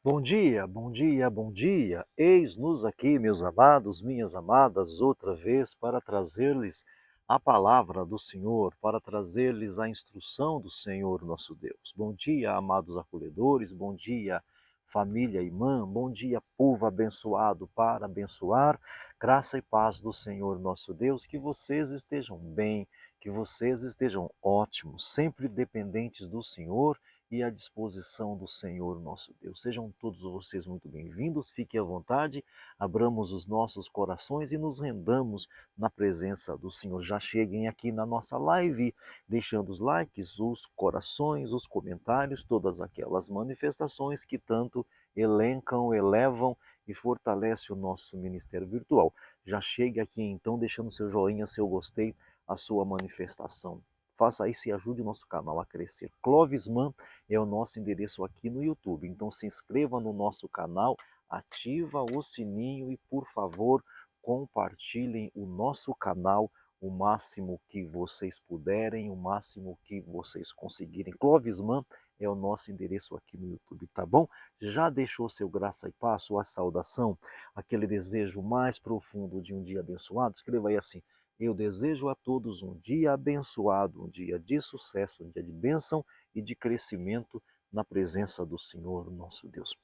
Bom dia, bom dia, bom dia. Eis-nos aqui, meus amados, minhas amadas, outra vez para trazer-lhes a palavra do Senhor, para trazer-lhes a instrução do Senhor nosso Deus. Bom dia, amados acolhedores, bom dia, família irmã, bom dia, povo abençoado para abençoar. Graça e paz do Senhor nosso Deus, que vocês estejam bem, que vocês estejam ótimos, sempre dependentes do Senhor e à disposição do Senhor nosso Deus. Sejam todos vocês muito bem-vindos, fiquem à vontade, abramos os nossos corações e nos rendamos na presença do Senhor. Já cheguem aqui na nossa live, deixando os likes, os corações, os comentários, todas aquelas manifestações que tanto elencam, elevam e fortalecem o nosso ministério virtual. Já chegue aqui então, deixando seu joinha, seu gostei, a sua manifestação. Faça isso e ajude o nosso canal a crescer. Clovisman é o nosso endereço aqui no YouTube. Então se inscreva no nosso canal, ativa o sininho e, por favor, compartilhem o nosso canal o máximo que vocês puderem, o máximo que vocês conseguirem. Clovisman é o nosso endereço aqui no YouTube, tá bom? Já deixou seu graça e paz, sua saudação, aquele desejo mais profundo de um dia abençoado? Escreva aí assim: eu desejo a todos um dia abençoado, um dia de sucesso, um dia de bênção e de crescimento na presença do Senhor nosso Deus.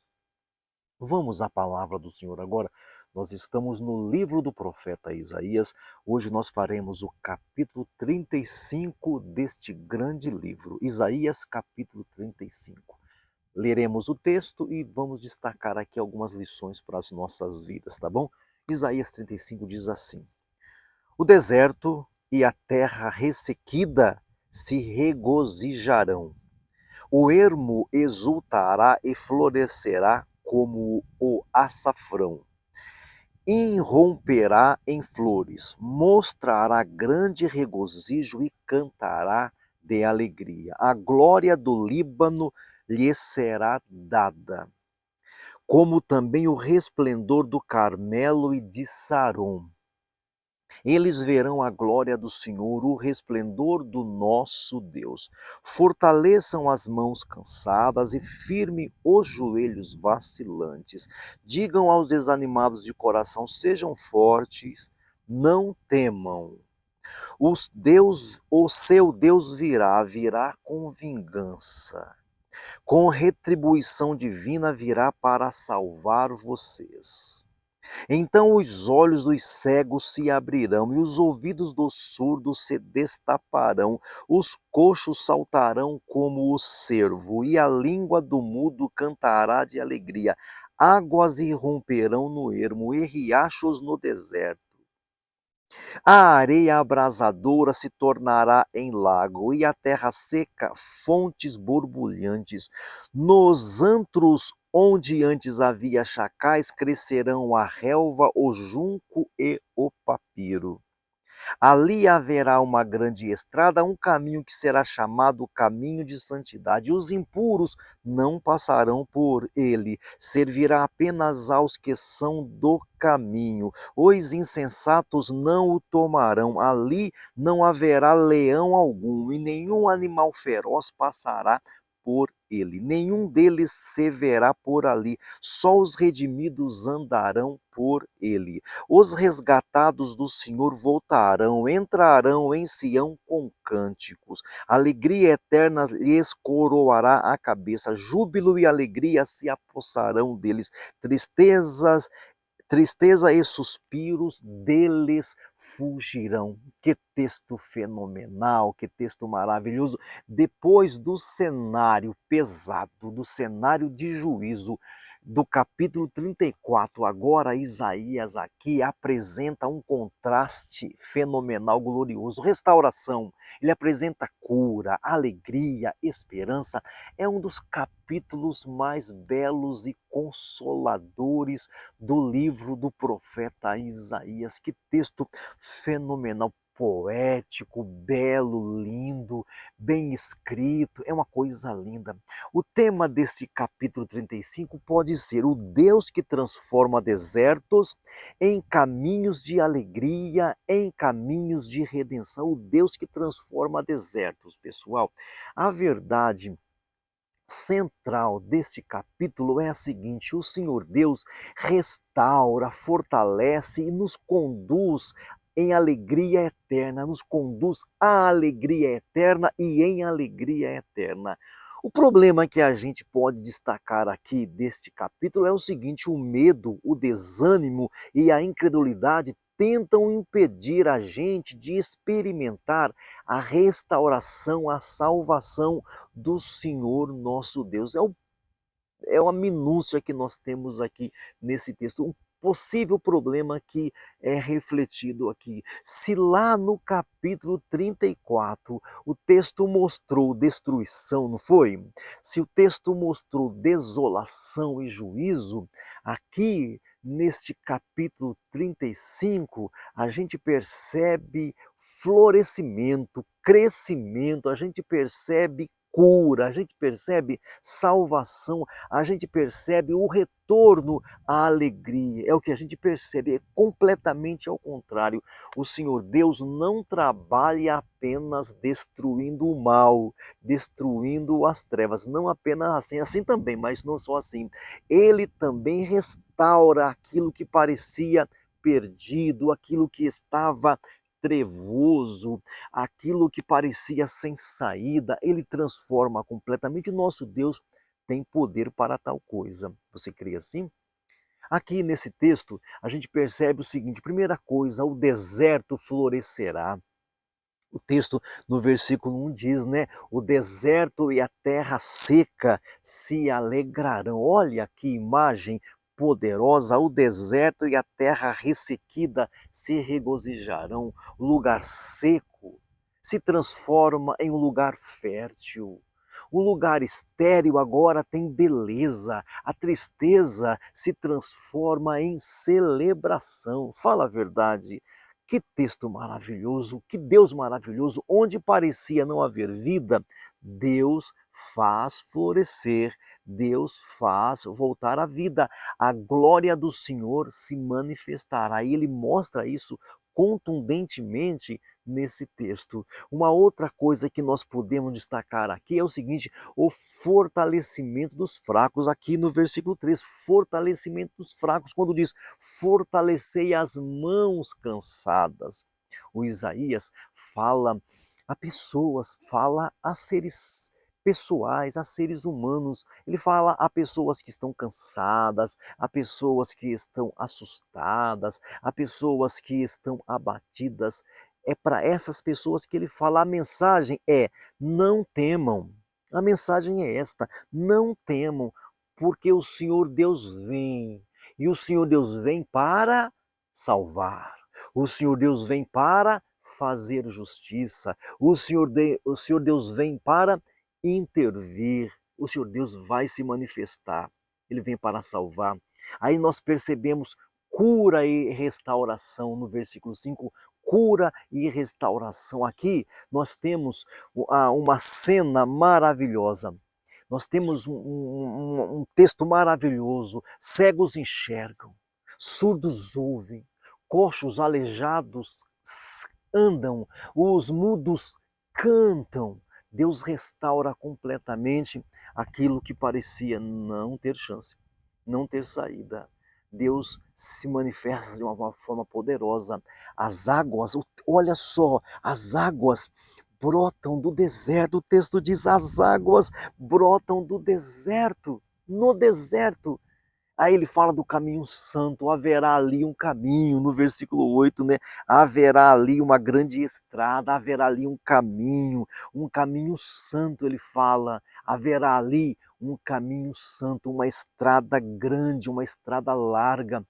Vamos à palavra do Senhor agora. Nós estamos no livro do profeta Isaías. Hoje nós faremos o capítulo 35 deste grande livro, Isaías capítulo 35. Leremos o texto e vamos destacar aqui algumas lições para as nossas vidas, tá bom? Isaías 35 diz assim: o deserto e a terra ressequida se regozijarão. O ermo exultará e florescerá como o açafrão. Irromperá em flores, mostrará grande regozijo e cantará de alegria. A glória do Líbano lhe será dada, como também o resplendor do Carmelo e de Sarom. Eles verão a glória do Senhor, o resplendor do nosso Deus. Fortaleçam as mãos cansadas e firmem os joelhos vacilantes. Digam aos desanimados de coração: sejam fortes, não temam. O seu Deus virá com vingança. Com retribuição divina virá para salvar vocês. Então os olhos dos cegos se abrirão e os ouvidos dos surdos se destaparão, os coxos saltarão como o cervo e a língua do mudo cantará de alegria. Águas irromperão no ermo e riachos no deserto. A areia abrasadora se tornará em lago e a terra seca fontes borbulhantes. Nos antros onde antes havia chacais crescerão a relva, o junco e o papiro. Ali haverá uma grande estrada, um caminho que será chamado caminho de santidade. Os impuros não passarão por ele, servirá apenas aos que são do caminho. Os insensatos não o tomarão. Ali não haverá leão algum, e nenhum animal feroz passará por ele. Nenhum deles se verá por ali, só os redimidos andarão por ele. Os resgatados do Senhor voltarão, entrarão em Sião com cânticos. Alegria eterna lhes coroará a cabeça, júbilo e alegria se apossarão deles. Tristeza e suspiros deles fugirão. Que texto fenomenal, que texto maravilhoso. Depois do cenário pesado, do cenário de juízo, do capítulo 34, agora Isaías aqui apresenta um contraste fenomenal, glorioso. Restauração, ele apresenta cura, alegria, esperança. É um dos capítulos mais belos e consoladores do livro do profeta Isaías. Que texto fenomenal, poético, belo, lindo, bem escrito, é uma coisa linda. O tema desse capítulo 35 pode ser o Deus que transforma desertos em caminhos de alegria, em caminhos de redenção. O Deus que transforma desertos, pessoal. A verdade central deste capítulo é a seguinte: o Senhor Deus restaura, fortalece e nos conduz em alegria eterna, nos conduz à alegria eterna e em alegria eterna. O problema que a gente pode destacar aqui deste capítulo é o seguinte: o medo, o desânimo e a incredulidade tentam impedir a gente de experimentar a restauração, a salvação do Senhor nosso Deus. É uma minúcia que nós temos aqui nesse texto, um possível problema que é refletido aqui. Se lá no capítulo 34 o texto mostrou destruição, não foi? Se o texto mostrou desolação e juízo, aqui neste capítulo 35 a gente percebe florescimento, crescimento, a gente percebe cura, a gente percebe salvação, a gente percebe o retorno à alegria. É o que a gente percebe, é completamente ao contrário. O Senhor Deus não trabalha apenas destruindo o mal, destruindo as trevas, não apenas assim, assim também, mas não só assim. Ele também restaura aquilo que parecia perdido, aquilo que estava trevoso, aquilo que parecia sem saída, ele transforma completamente. Nosso Deus tem poder para tal coisa. Você crê assim? Aqui nesse texto, a gente percebe o seguinte: primeira coisa, o deserto florescerá. O texto no versículo 1 diz, né? O deserto e a terra seca se alegrarão. Olha que imagem poderosa, o deserto e a terra ressequida se regozijarão. O lugar seco se transforma em um lugar fértil. O lugar estéril agora tem beleza, a tristeza se transforma em celebração. Fala a verdade. Que texto maravilhoso, que Deus maravilhoso, onde parecia não haver vida, Deus faz florescer, Deus faz voltar à vida. A glória do Senhor se manifestará e ele mostra isso contundentemente nesse texto. Uma outra coisa que nós podemos destacar aqui é o seguinte: o fortalecimento dos fracos, aqui no versículo 3, fortalecimento dos fracos, quando diz fortalecei as mãos cansadas. O Isaías fala a pessoas, fala a seres pessoais, a seres humanos. Ele fala a pessoas que estão cansadas, a pessoas que estão assustadas, a pessoas que estão abatidas. É para essas pessoas que ele fala. A mensagem é: não temam. A mensagem é esta: não temam, porque o Senhor Deus vem. E o Senhor Deus vem para salvar. O Senhor Deus vem para fazer justiça. O Senhor Deus vem para intervir. O Senhor Deus vai se manifestar. Ele vem para salvar. Aí nós percebemos cura e restauração no versículo 5. Cura e restauração. Aqui nós temos uma cena maravilhosa. Nós temos um texto maravilhoso. Cegos enxergam, surdos ouvem, coxos aleijados andam, os mudos cantam. Deus restaura completamente aquilo que parecia não ter chance, não ter saída. Deus se manifesta de uma forma poderosa. As águas, olha só, as águas brotam do deserto. O texto diz: as águas brotam do deserto, no deserto. Aí ele fala do caminho santo, haverá ali um caminho, no versículo 8, né? Haverá ali uma grande estrada, haverá ali um caminho santo, ele fala. Haverá ali um caminho santo, uma estrada grande, uma estrada larga.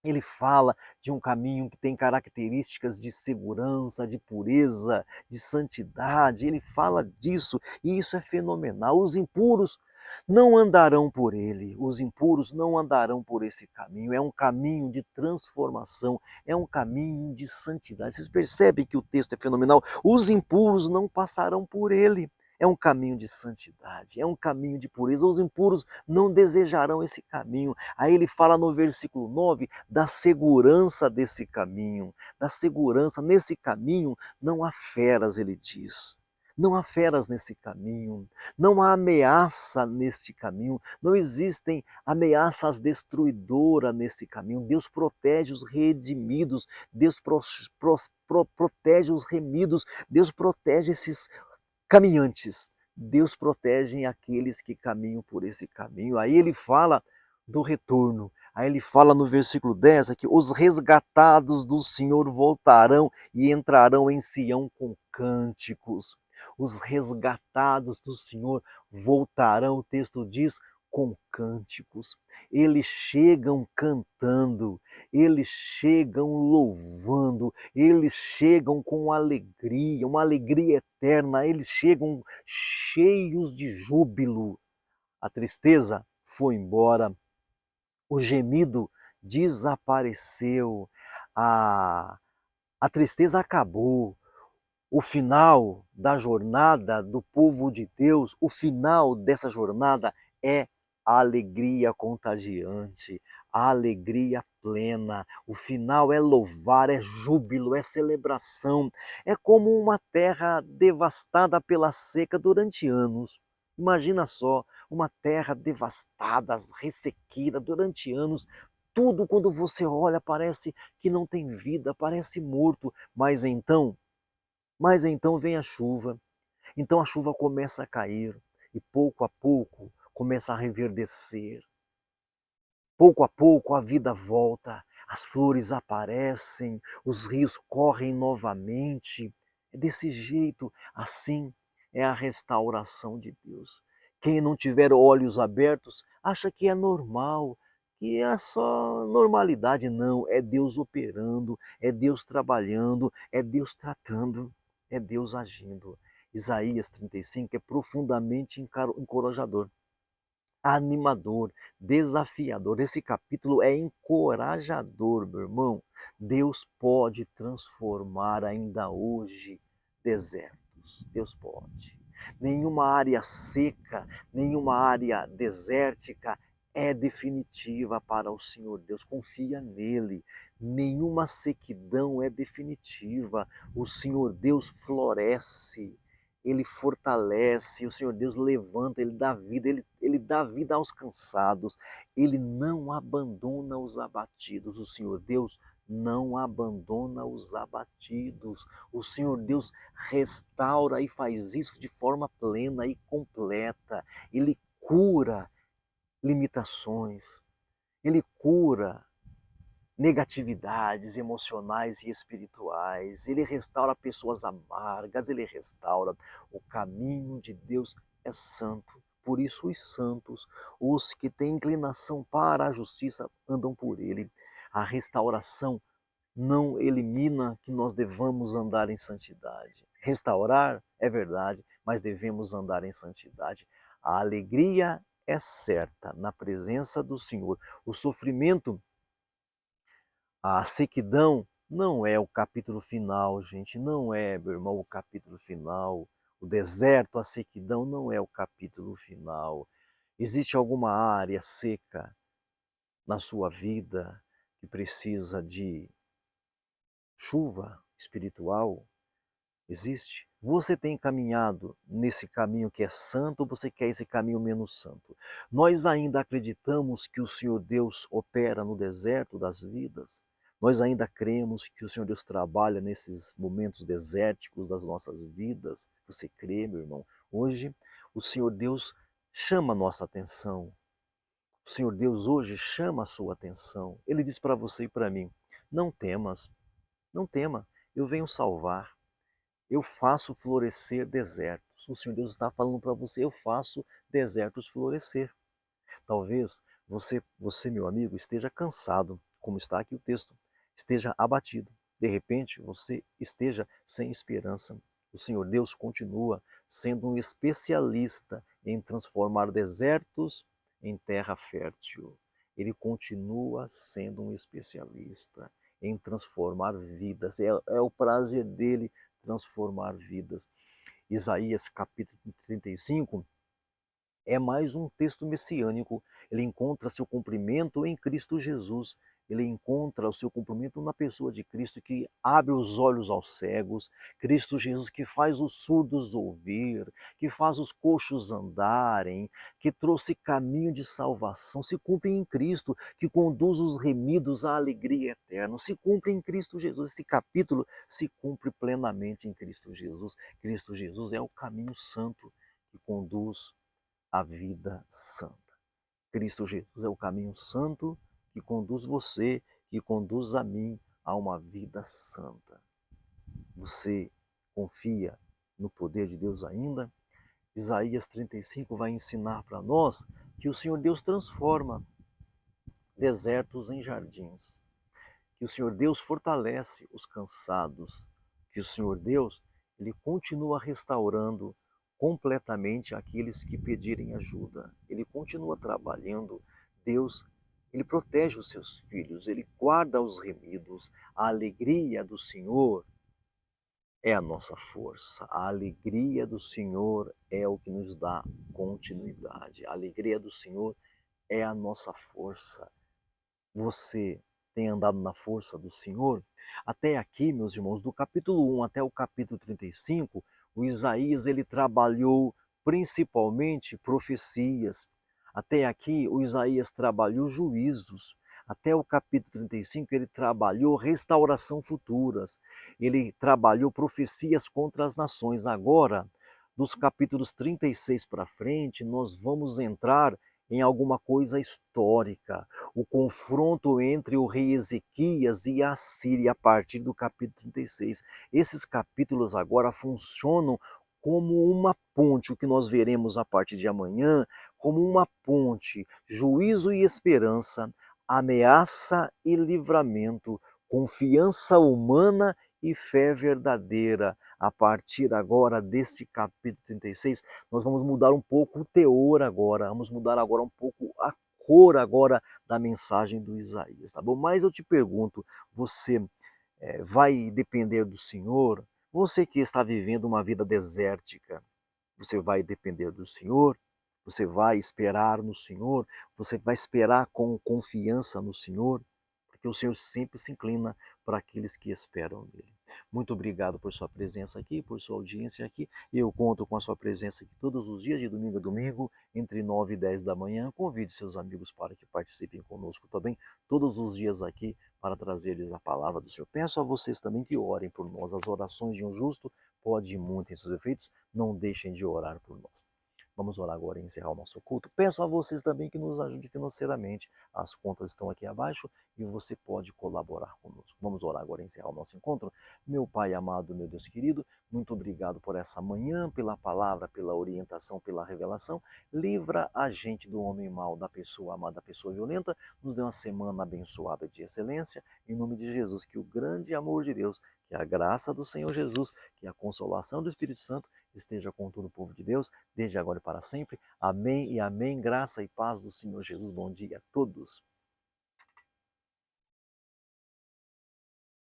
Ele fala de um caminho que tem características de segurança, de pureza, de santidade. Ele fala disso e isso é fenomenal. Os impuros não andarão por ele, os impuros não andarão por esse caminho. É um caminho de transformação, é um caminho de santidade. Vocês percebem que o texto é fenomenal? Os impuros não passarão por ele. É um caminho de santidade, é um caminho de pureza. Os impuros não desejarão esse caminho. Aí ele fala no versículo 9 da segurança desse caminho, da segurança. Nesse caminho não há feras, ele diz. Não há feras nesse caminho, não há ameaça neste caminho, não existem ameaças destruidoras nesse caminho. Deus protege os redimidos, Deus protege os remidos, Deus protege esses caminhantes. Deus protege aqueles que caminham por esse caminho. Aí ele fala do retorno. Aí ele fala no versículo 10 aqui: os resgatados do Senhor voltarão e entrarão em Sião com cânticos. Os resgatados do Senhor voltarão, o texto diz, com cânticos. Eles chegam cantando, eles chegam louvando, eles chegam com alegria, uma alegria eterna, eles chegam cheios de júbilo. A tristeza foi embora, o gemido desapareceu, a tristeza acabou. O final da jornada do povo de Deus, o final dessa jornada é a alegria contagiante, a alegria plena. O final é louvar, é júbilo, é celebração. É como uma terra devastada pela seca durante anos. Imagina só, uma terra devastada, ressequida durante anos. Tudo, quando você olha, parece que não tem vida, parece morto. Mas então vem a chuva, então a chuva começa a cair e pouco a pouco começa a reverdecer. Pouco a pouco a vida volta, as flores aparecem, os rios correm novamente. É desse jeito, assim é a restauração de Deus. Quem não tiver olhos abertos acha que é normal, que é só normalidade. Não, é Deus operando, é Deus trabalhando, é Deus tratando, é Deus agindo. Isaías 35 é profundamente encorajador, animador, desafiador. Esse capítulo é encorajador, meu irmão. Deus pode transformar ainda hoje desertos. Deus pode. Nenhuma área seca, nenhuma área desértica é definitiva para o Senhor Deus. Confia nele. Nenhuma sequidão é definitiva. O Senhor Deus floresce. Ele fortalece, o Senhor Deus levanta, Ele dá vida aos cansados, Ele não abandona os abatidos, o Senhor Deus não abandona os abatidos, o Senhor Deus restaura e faz isso de forma plena e completa, Ele cura limitações, Ele cura negatividades emocionais e espirituais, ele restaura pessoas amargas, ele restaura. O caminho de Deus é santo, por isso os santos, os que têm inclinação para a justiça, andam por ele. A restauração não elimina que nós devamos andar em santidade. Restaurar é verdade, mas devemos andar em santidade. A alegria é certa na presença do Senhor. O sofrimento, a sequidão não é o capítulo final, gente, não é, meu irmão, o capítulo final. O deserto, a sequidão não é o capítulo final. Existe alguma área seca na sua vida que precisa de chuva espiritual? Existe? Você tem caminhado nesse caminho que é santo ou você quer esse caminho menos santo? Nós ainda acreditamos que o Senhor Deus opera no deserto das vidas? Nós ainda cremos que o Senhor Deus trabalha nesses momentos desérticos das nossas vidas? Você crê, meu irmão? Hoje, o Senhor Deus chama a nossa atenção. O Senhor Deus hoje chama a sua atenção. Ele diz para você e para mim: não temas, não tema, eu venho salvar. Eu faço florescer desertos. O Senhor Deus está falando para você: eu faço desertos florescer. Talvez você, meu amigo, esteja cansado, como está aqui o texto, esteja abatido. De repente, você esteja sem esperança. O Senhor Deus continua sendo um especialista em transformar desertos em terra fértil. Ele continua sendo um especialista em transformar vidas. É o prazer dele transformar vidas. Isaías capítulo 35 é mais um texto messiânico. Ele encontra seu cumprimento em Cristo Jesus. ele encontra o seu cumprimento na pessoa de Cristo, que abre os olhos aos cegos, Cristo Jesus que faz os surdos ouvir, que faz os coxos andarem, que trouxe caminho de salvação, se cumpre em Cristo, que conduz os remidos à alegria eterna, se cumpre em Cristo Jesus. Esse capítulo se cumpre plenamente em Cristo Jesus. Cristo Jesus é o caminho santo que conduz à vida santa. Cristo Jesus é o caminho santo que conduz você, que conduz a mim a uma vida santa. Você confia no poder de Deus ainda? Isaías 35 vai ensinar para nós que o Senhor Deus transforma desertos em jardins, que o Senhor Deus fortalece os cansados, que o Senhor Deus ele continua restaurando completamente aqueles que pedirem ajuda. Ele continua trabalhando. Deus, ele protege os seus filhos, ele guarda os remidos. A alegria do Senhor é a nossa força. A alegria do Senhor é o que nos dá continuidade. A alegria do Senhor é a nossa força. Você tem andado na força do Senhor? Até aqui, meus irmãos, do capítulo 1 até o capítulo 35, o Isaías ele trabalhou principalmente profecias. Até aqui, o Isaías trabalhou juízos. Até o capítulo 35, ele trabalhou restauração futuras. Ele trabalhou profecias contra as nações. Agora, dos capítulos 36 para frente, nós vamos entrar em alguma coisa histórica. O confronto entre o rei Ezequias e a Síria, a partir do capítulo 36. Esses capítulos agora funcionam como uma ponte, o que nós veremos a partir de amanhã, como uma ponte, juízo e esperança, ameaça e livramento, confiança humana e fé verdadeira. A partir agora desse capítulo 36, nós vamos mudar um pouco o teor agora, vamos mudar agora um pouco a cor agora da mensagem do Isaías, tá bom? Mas eu te pergunto, você vai depender do Senhor? Você que está vivendo uma vida desértica, você vai depender do Senhor? Você vai esperar no Senhor? Você vai esperar com confiança no Senhor? Porque o Senhor sempre se inclina para aqueles que esperam nele. Muito obrigado por sua presença aqui, por sua audiência aqui. Eu conto com a sua presença aqui todos os dias, de domingo a domingo, entre 9 e 10 da manhã. Convide seus amigos para que participem conosco também, todos os dias aqui, para trazer-lhes a palavra do Senhor. Peço a vocês também que orem por nós. As orações de um justo podem muito em seus efeitos. Não deixem de orar por nós. Vamos orar agora e encerrar o nosso culto. Peço a vocês também que nos ajudem financeiramente. As contas estão aqui abaixo e você pode colaborar conosco. Vamos orar agora e encerrar o nosso encontro. Meu Pai amado, meu Deus querido, muito obrigado por essa manhã, pela palavra, pela orientação, pela revelação. Livra a gente do homem mau, da pessoa amada, da pessoa violenta. Nos dê uma semana abençoada de excelência. Em nome de Jesus, que o grande amor de Deus, que a graça do Senhor Jesus, que a consolação do Espírito Santo esteja com todo o povo de Deus, desde agora e para sempre. Amém e amém. Graça e paz do Senhor Jesus. Bom dia a todos.